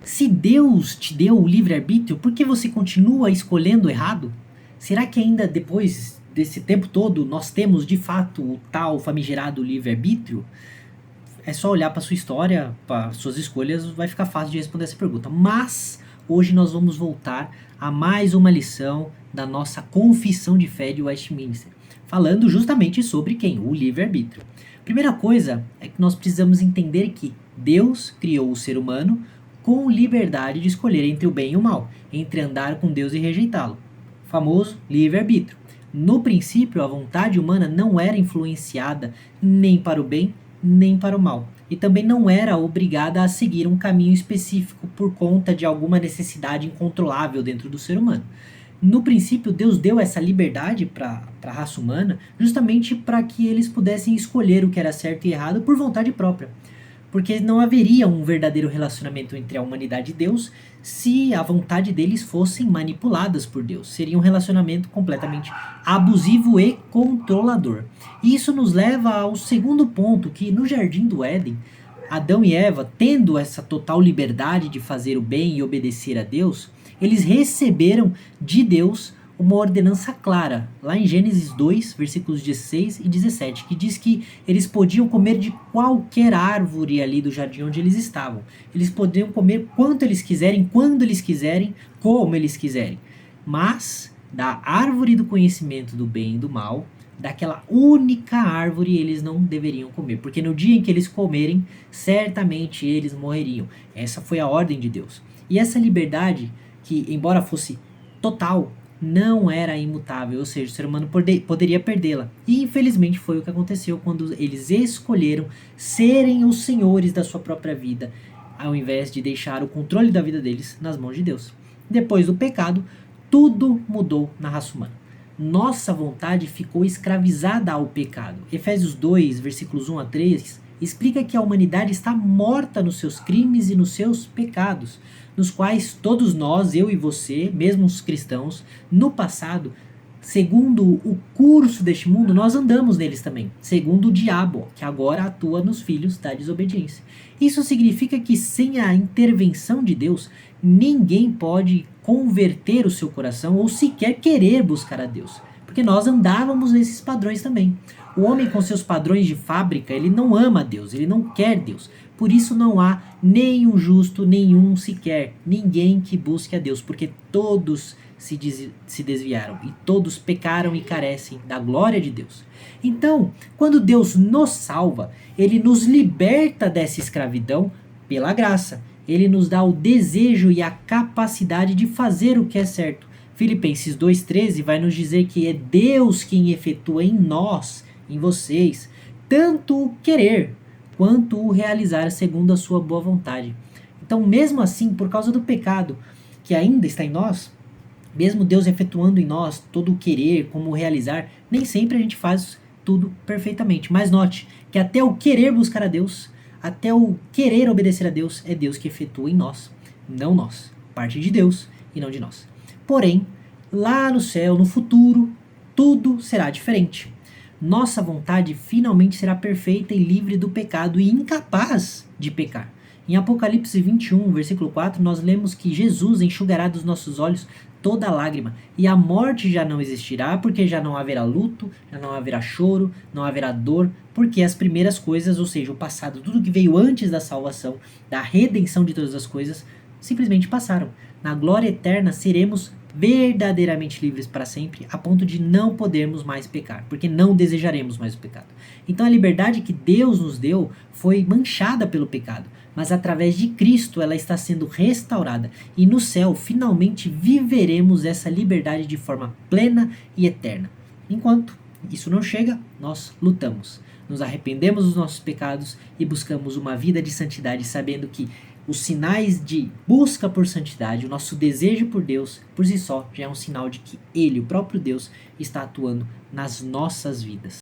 Se Deus te deu o livre-arbítrio, por que você continua escolhendo errado? Será que ainda depois desse tempo todo nós temos de fato o tal famigerado livre-arbítrio? É só olhar para sua história, para suas escolhas, vai ficar fácil de responder essa pergunta. Mas hoje nós vamos voltar a mais uma lição da nossa confissão de fé de Westminster, falando justamente sobre quem? O livre-arbítrio. Primeira coisa é que nós precisamos entender que Deus criou o ser humano com liberdade de escolher entre o bem e o mal, entre andar com Deus e rejeitá-lo. Famoso livre-arbítrio. No princípio, a vontade humana não era influenciada nem para o bem nem para o mal, e também não era obrigada a seguir um caminho específico por conta de alguma necessidade incontrolável dentro do ser humano. No princípio, Deus deu essa liberdade para a raça humana justamente para que eles pudessem escolher o que era certo e errado por vontade própria. Porque não haveria um verdadeiro relacionamento entre a humanidade e Deus se a vontade deles fossem manipuladas por Deus. Seria um relacionamento completamente abusivo e controlador. E isso nos leva ao segundo ponto, que no Jardim do Éden, Adão e Eva, tendo essa total liberdade de fazer o bem e obedecer a Deus, eles receberam de Deus uma ordenança clara, lá em Gênesis 2, versículos 16 e 17, que diz que eles podiam comer de qualquer árvore ali do jardim onde eles estavam. Eles podiam comer quanto eles quiserem, quando eles quiserem, como eles quiserem. Mas da árvore do conhecimento do bem e do mal, daquela única árvore eles não deveriam comer, porque no dia em que eles comerem, certamente eles morreriam. Essa foi a ordem de Deus. E essa liberdade, que embora fosse total, não era imutável, ou seja, o ser humano poderia perdê-la. E infelizmente foi o que aconteceu quando eles escolheram serem os senhores da sua própria vida, ao invés de deixar o controle da vida deles nas mãos de Deus. Depois do pecado, tudo mudou na raça humana. Nossa vontade ficou escravizada ao pecado. Efésios 2, versículos 1 a 3, explica que a humanidade está morta nos seus crimes e nos seus pecados, nos quais todos nós, eu e você, mesmo os cristãos, no passado, segundo o curso deste mundo, nós andamos neles também, segundo o diabo, que agora atua nos filhos da desobediência. Isso significa que sem a intervenção de Deus, ninguém pode converter o seu coração ou sequer querer buscar a Deus, porque nós andávamos nesses padrões também. O homem com seus padrões de fábrica, ele não ama Deus, ele não quer Deus. Por isso não há nenhum justo, nenhum sequer, ninguém que busque a Deus, porque todos se desviaram e todos pecaram e carecem da glória de Deus. Então, quando Deus nos salva, ele nos liberta dessa escravidão pela graça. Ele nos dá o desejo e a capacidade de fazer o que é certo. Filipenses 2,13 vai nos dizer que é Deus quem efetua em nós, em vocês, tanto o querer quanto o realizar segundo a sua boa vontade. Então, mesmo assim, por causa do pecado que ainda está em nós, mesmo Deus efetuando em nós todo o querer, como o realizar, nem sempre a gente faz tudo perfeitamente. Mas note que até o querer buscar a Deus, até o querer obedecer a Deus, é Deus que efetua em nós, não nós. Parte de Deus e não de nós. Porém, lá no céu, no futuro, tudo será diferente. Nossa vontade finalmente será perfeita e livre do pecado e incapaz de pecar. Em Apocalipse 21, versículo 4, nós lemos que Jesus enxugará dos nossos olhos toda lágrima, e a morte já não existirá, porque já não haverá luto, já não haverá choro, não haverá dor, porque as primeiras coisas, ou seja, o passado, tudo que veio antes da salvação, da redenção de todas as coisas, simplesmente passaram. Na glória eterna seremos verdadeiramente livres para sempre, a ponto de não podermos mais pecar, porque não desejaremos mais o pecado. Então a liberdade que Deus nos deu foi manchada pelo pecado, mas através de Cristo ela está sendo restaurada, e no céu finalmente viveremos essa liberdade de forma plena e eterna. Enquanto isso não chega, nós lutamos, nos arrependemos dos nossos pecados e buscamos uma vida de santidade, sabendo que os sinais de busca por santidade, o nosso desejo por Deus, por si só, já é um sinal de que Ele, o próprio Deus, está atuando nas nossas vidas.